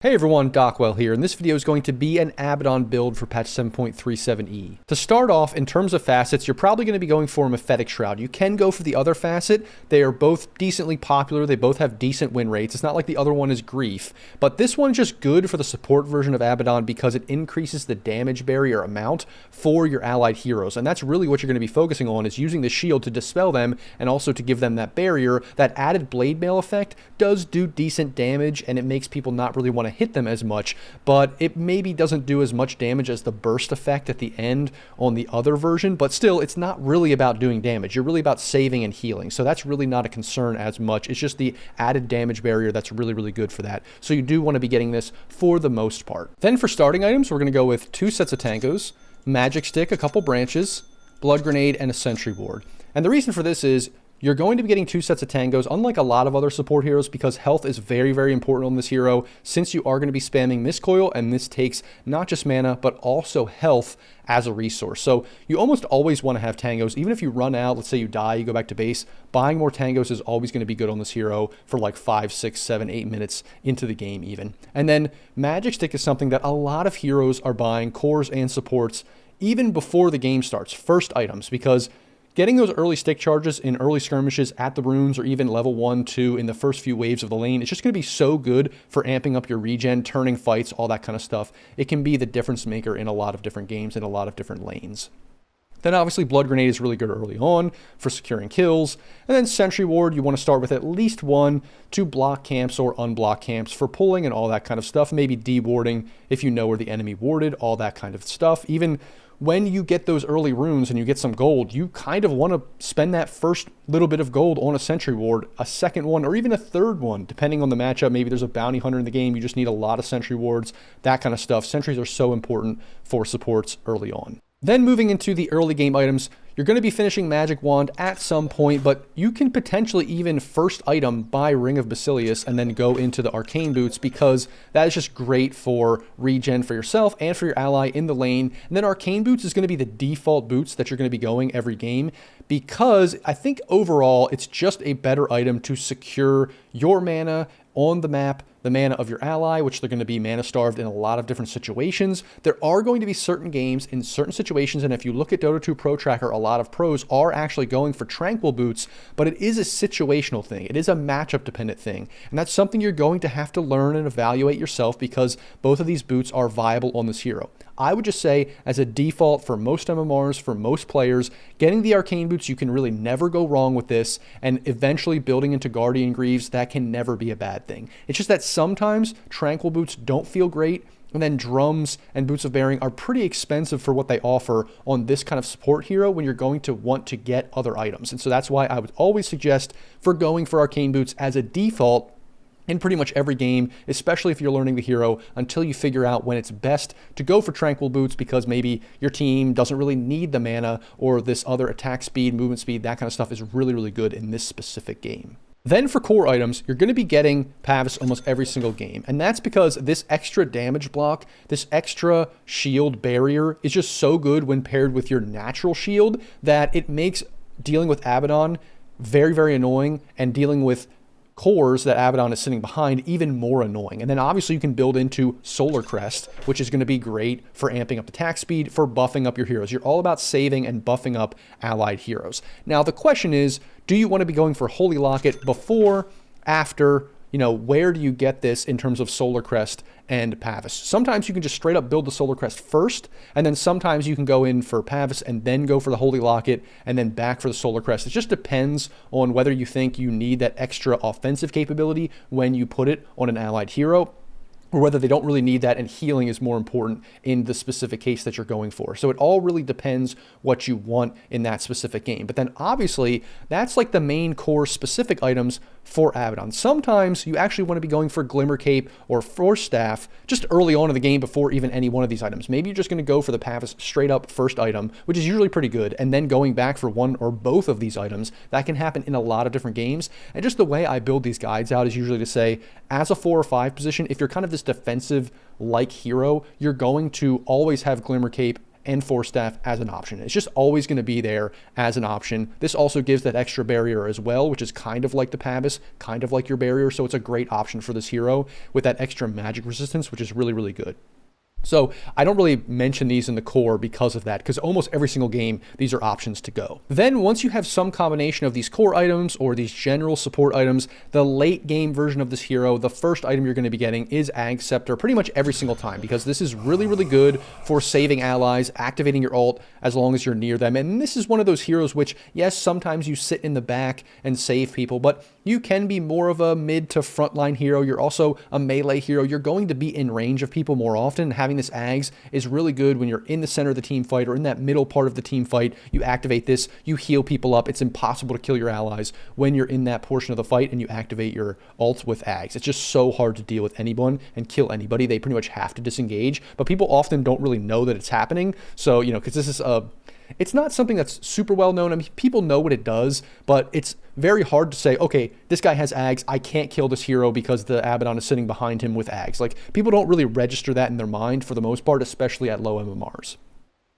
Hey everyone, Dockwell here, and this video is going to be an Abaddon build for patch 7.37e. To start off, in terms of facets, you're probably going to be going for a Mephetic Shroud. You can go for the other facet. They are both decently popular. They both have decent win rates. It's not like the other one is Grief, but this one's just good for the support version of Abaddon because it increases the damage barrier amount for your allied heroes, and that's really what you're going to be focusing on, is using the shield to dispel them and also to give them that barrier. That added blade mail effect does do decent damage, and it makes people not really want to hit them as much, but it maybe doesn't do as much damage as the burst effect at the end on the other version. But still, it's not really about doing damage. You're really about saving and healing, so that's really not a concern as much. It's just the added damage barrier that's really good for that, so you do want to be getting this for the most part. Then for starting items, we're going to go with 2 sets of tangos, magic stick, a couple branches, blood grenade, and a sentry ward. And the reason for this is you're going to be getting 2 sets of tangos, unlike a lot of other support heroes, because health is very important on this hero, since you are going to be spamming Miscoil, and this takes not just mana, but also health as a resource. So you almost always want to have tangos. Even if you run out, let's say you die, you go back to base, buying more tangos is always going to be good on this hero for like 5, 6, 7, 8 minutes into the game even. And then magic stick is something that a lot of heroes are buying, cores and supports, even before the game starts, first items, because getting those early stick charges in early skirmishes at the runes, or even level 1, 2 in the first few waves of the lane, it's just going to be so good for amping up your regen, turning fights, all that kind of stuff. It can be the difference maker in a lot of different games in a lot of different lanes. Then obviously blood grenade is really good early on for securing kills. And then sentry ward, you want to start with at least 1 to block camps or unblock camps for pulling and all that kind of stuff. Maybe de-warding if you know where the enemy warded, all that kind of stuff. Even when you get those early runes and you get some gold, you kind of want to spend that first little bit of gold on a sentry ward, a second one, or even a third one, depending on the matchup. Maybe there's a bounty hunter in the game, you just need a lot of sentry wards, that kind of stuff. Sentries are so important for supports early on. Then moving into the early game items, you're going to be finishing Magic Wand at some point, but you can potentially even first item buy Ring of Basilius and then go into the Arcane Boots, because that is just great for regen for yourself and for your ally in the lane. And then Arcane Boots is going to be the default boots that you're going to be going every game, because I think overall it's just a better item to secure your mana on the map, the mana of your ally, which they're going to be mana starved in a lot of different situations. There are going to be certain games in certain situations, and if you look at Dota 2 Pro Tracker, a lot of pros are actually going for Tranquil Boots, but it is a situational thing. It is a matchup dependent thing, and that's something you're going to have to learn and evaluate yourself, because both of these boots are viable on this hero. I would just say, as a default for most MMRs, for most players, getting the Arcane Boots, you can really never go wrong with this, and eventually building into Guardian Greaves, that can never be a bad thing. It's just that sometimes Tranquil Boots don't feel great, and then Drums and Boots of Bearing are pretty expensive for what they offer on this kind of support hero when you're going to want to get other items. And so that's why I would always suggest for going for Arcane Boots as a default in pretty much every game, especially if you're learning the hero, until you figure out when it's best to go for Tranquil Boots, because maybe your team doesn't really need the mana, or this other attack speed, movement speed, that kind of stuff is really good in this specific game. Then for core items, you're going to be getting Pavis almost every single game, and that's because this extra damage block, this extra shield barrier is just so good when paired with your natural shield that it makes dealing with Abaddon very annoying, and dealing with cores that Abaddon is sitting behind even more annoying. And then obviously you can build into Solar Crest, which is going to be great for amping up attack speed, for buffing up your heroes. You're all about saving and buffing up allied heroes. Now the question is, do you want to be going for Holy Locket before, after? You know, where do you get this in terms of Solar Crest and Pavis? Sometimes you can just straight up build the Solar Crest first, and then sometimes you can go in for Pavis and then go for the Holy Locket and then back for the Solar Crest. It just depends on whether you think you need that extra offensive capability when you put it on an allied hero, or whether they don't really need that and healing is more important in the specific case that you're going for. So it all really depends what you want in that specific game. But then obviously that's like the main core specific items for Abaddon. Sometimes you actually want to be going for Glimmer Cape or Force Staff just early on in the game before even any one of these items. Maybe you're just going to go for the Pavis straight up first item, which is usually pretty good, and then going back for one or both of these items. That can happen in a lot of different games. And just the way I build these guides out is usually to say, as a 4 or 5 position, if you're kind of this defensive like hero, you're going to always have Glimmer Cape and Force Staff as an option. It's just always going to be there as an option. This also gives that extra barrier as well, which is kind of like the Pabis, kind of like your barrier. So it's a great option for this hero with that extra magic resistance, which is really, really good. So I don't really mention these in the core because of that, because almost every single game, these are options to go. Then once you have some combination of these core items or these general support items, the late game version of this hero, the first item you're going to be getting is Ag Scepter pretty much every single time, because this is really, really good for saving allies, activating your ult as long as you're near them. And this is one of those heroes which, yes, sometimes you sit in the back and save people, but you can be more of a mid to frontline hero. You're also a melee hero. You're going to be in range of people more often. Having this Ags is really good when you're in the center of the team fight or in that middle part of the team fight. You activate this, you heal people up. It's impossible to kill your allies when you're in that portion of the fight and you activate your ult with Ags. It's just so hard to deal with anyone and kill anybody. They pretty much have to disengage, but people often don't really know that it's happening. So, you know, because this is it's not something that's super well known. I mean, people know what it does, but it's very hard to say, okay, this guy has Ags, I can't kill this hero because the Abaddon is sitting behind him with Ags. Like, people don't really register that in their mind for the most part, especially at low MMRs.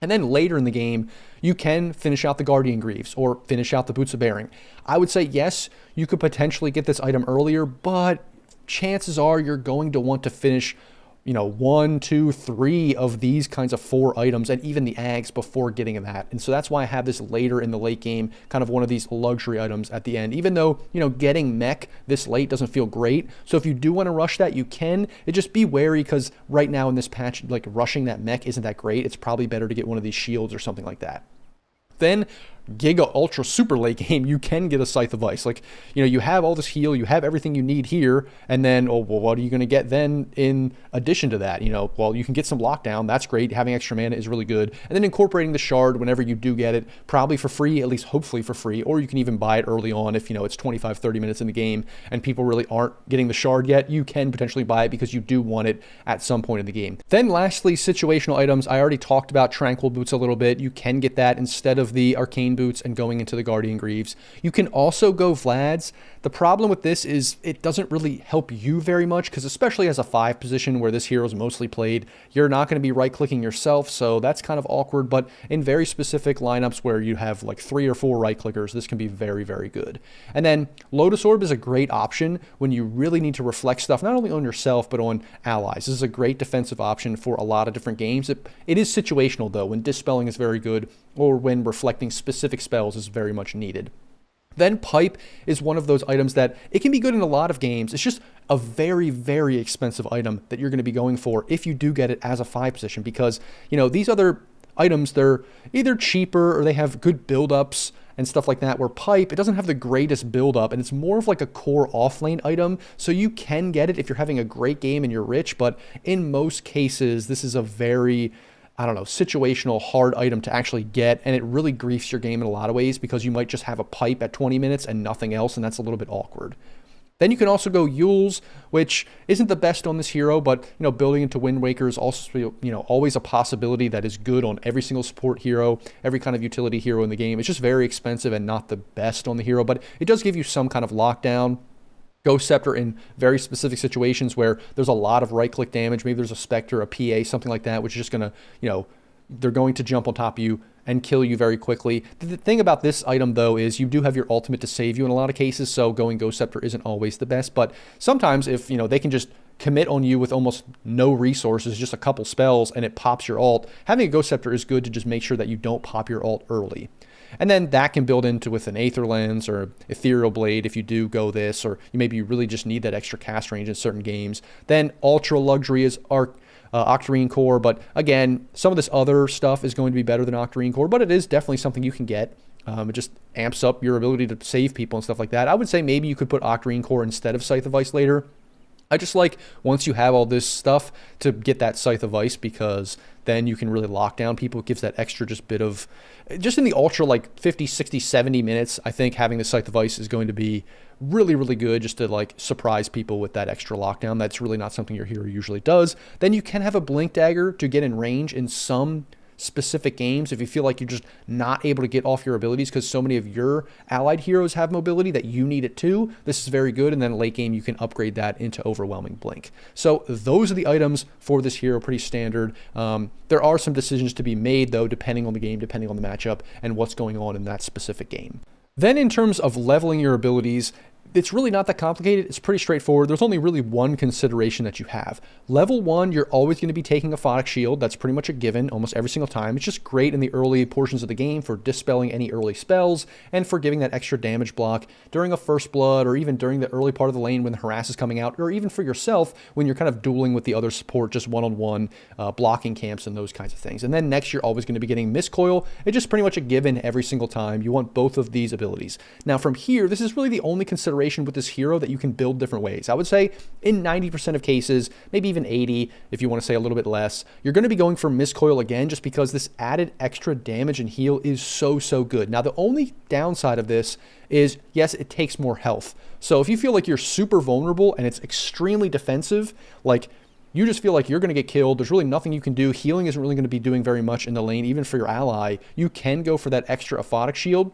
And then later in the game, you can finish out the Guardian Greaves or finish out the Boots of Bearing. I would say, yes, you could potentially get this item earlier, but chances are you're going to want to finish, you know, 1, 2, 3 of these kinds of 4 items and even the Ags before getting that. And so that's why I have this later in the late game, kind of one of these luxury items at the end, even though, you know, getting mech this late doesn't feel great. So if you do want to rush that, you can. It just be wary, because right now in this patch, like, rushing that mech isn't that great. It's probably better to get one of these shields or something like that. Then Giga Ultra Super late game, you can get a Scythe of Ice. Like, you know, you have all this heal, you have everything you need here, and then, oh, well, what are you going to get then in addition to that? You know, well, you can get some lockdown. That's great. Having extra mana is really good. And then incorporating the shard whenever you do get it, probably for free, at least hopefully for free, or you can even buy it early on if, you know, it's 25, 30 minutes in the game and people really aren't getting the shard yet. You can potentially buy it because you do want it at some point in the game. Then lastly, situational items. I already talked about Tranquil Boots a little bit. You can get that instead of the Arcane Boots and going into the Guardian Greaves. You can also go Vlad's. The problem with this is it doesn't really help you very much, because especially as a 5 position where this hero is mostly played, you're not going to be right-clicking yourself, so that's kind of awkward. But in very specific lineups where you have like 3 or 4 right-clickers, this can be very, very good. And then Lotus Orb is a great option when you really need to reflect stuff, not only on yourself, but on allies. This is a great defensive option for a lot of different games. It is situational, though, when Dispelling is very good or when reflecting specific spells is very much needed. Then Pipe is one of those items that it can be good in a lot of games. It's just a very, very expensive item that you're going to be going for if you do get it as a 5 position, because, you know, these other items, they're either cheaper or they have good build-ups and stuff like that, where Pipe, it doesn't have the greatest build-up, and it's more of like a core off-lane item, so you can get it if you're having a great game and you're rich, but in most cases, this is a very, I don't know, situational, hard item to actually get, and it really griefs your game in a lot of ways, because you might just have a Pipe at 20 minutes and nothing else, and that's a little bit awkward. Then you can also go Yules, which isn't the best on this hero, but, you know, building into Wind Waker is also, you know, always a possibility that is good on every single support hero, every kind of utility hero in the game. It's just very expensive and not the best on the hero, but it does give you some kind of lockdown. Ghost Scepter in very specific situations where there's a lot of right-click damage. Maybe there's a Spectre, a PA, something like that, which is just going to, you know, they're going to jump on top of you and kill you very quickly. The thing about this item, though, is you do have your ultimate to save you in a lot of cases, so going Ghost Scepter isn't always the best. But sometimes if, you know, they can just commit on you with almost no resources, just a couple spells, and it pops your ult, having a Ghost Scepter is good to just make sure that you don't pop your ult early. And then that can build into with an Aether Lens or Ethereal Blade if you do go this, or you maybe really just need that extra cast range in certain games. Then Ultra Luxury is Octarine Core, but again, some of this other stuff is going to be better than Octarine Core, but it is definitely something you can get. It just amps up your ability to save people and stuff like that. I would say maybe you could put Octarine Core instead of Scythe of Ice later. I just like, once you have all this stuff, to get that Scythe of Ice, because then you can really lock down people. It gives that extra just bit of, just in the ultra like 50, 60, 70 minutes, I think having the Scythe of Ice is going to be really, really good, just to like surprise people with that extra lockdown. That's really not something your hero usually does. Then you can have a Blink Dagger to get in range in some specific games, if you feel like you're just not able to get off your abilities because so many of your allied heroes have mobility that you need it too, this is very good. And then late game, you can upgrade that into Overwhelming Blink. So those are the items for this hero, pretty standard. There are some decisions to be made though, depending on the game, depending on the matchup and what's going on in that specific game. Then in terms of leveling your abilities, it's really not that complicated. It's pretty straightforward. There's only really one consideration that you have. Level 1, you're always going to be taking a Aphotic Shield. That's pretty much a given almost every single time. It's just great in the early portions of the game for dispelling any early spells and for giving that extra damage block during a First Blood, or even during the early part of the lane when the harass is coming out, or even for yourself when you're kind of dueling with the other support, just one-on-one, blocking camps and those kinds of things. And then next, you're always going to be getting Miscoil. It's just pretty much a given every single time. You want both of these abilities. Now from here, this is really the only consideration with this hero that you can build different ways. I would say in 90% of cases, maybe even 80 if you want to say a little bit less, you're going to be going for Miscoil again, just because this added extra damage and heal is so good. Now the only downside of this is, yes, it takes more health. So if you feel like you're super vulnerable and it's extremely defensive, like you just feel like you're going to get killed, there's really nothing you can do, healing isn't really going to be doing very much in the lane, even for your ally, you can go for that extra Aphotic Shield.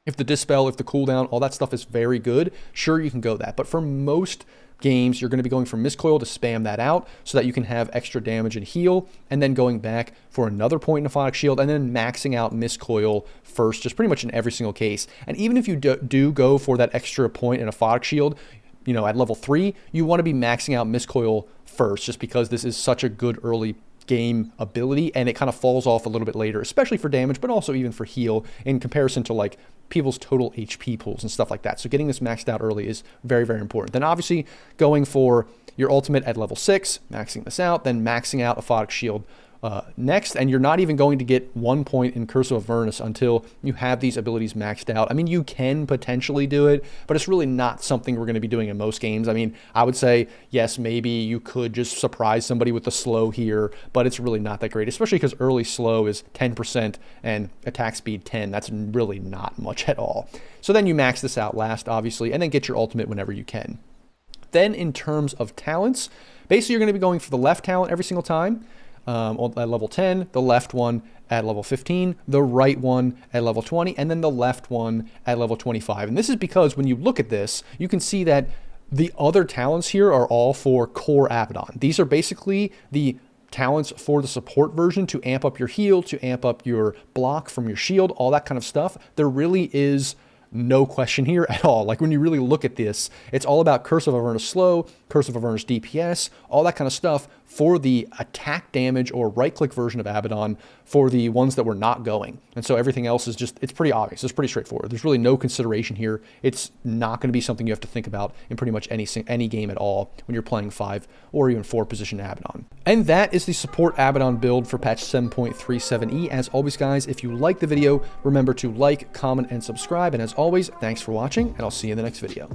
If the dispel, if the cooldown, all that stuff is very good, sure, you can go that. But for most games, you're going to be going for Miscoil to spam that out so that you can have extra damage and heal, and then going back for another point in Aphotic Shield, and then maxing out Miscoil first, just pretty much in every single case. And even if you do go for that extra point in Aphotic Shield, you know, at level 3, you want to be maxing out Miscoil first, just because this is such a good early game ability, and it kind of falls off a little bit later, especially for damage, but also even for heal in comparison to like people's total HP pools and stuff like that. So getting this maxed out early is very important. Then obviously going for your ultimate at level 6, maxing this out, then maxing out Aphotic Shield next, and you're not even going to get 1 point in Curse of Avernus until you have these abilities maxed out. I mean, you can potentially do it, but it's really not something we're going to be doing in most games. I mean, I would say, yes, maybe you could just surprise somebody with the slow here, but it's really not that great, especially because early slow is 10% and attack speed 10. That's really not much at all. So then you max this out last, obviously, and then get your ultimate whenever you can. Then in terms of talents, basically you're going to be going for the left talent every single time. At level 10, the left one at level 15, the right one at level 20, and then the left one at level 25. And this is because when you look at this, you can see that the other talents here are all for core Abaddon. These are basically the talents for the support version to amp up your heal, to amp up your block from your shield, all that kind of stuff. There really is no question here at all. Like when you really look at this, it's all about Curse of Avernus slow, Curse of Avernus DPS, all that kind of stuff for the attack damage or right-click version of Abaddon for the ones that were not going. And so everything else is just, it's pretty obvious. It's pretty straightforward. There's really no consideration here. It's not going to be something you have to think about in pretty much any game at all when you're playing 5 or even 4 position Abaddon. And that is the support Abaddon build for patch 7.37e. As always, guys, if you like the video, remember to like, comment, and subscribe. And as always, thanks for watching, and I'll see you in the next video.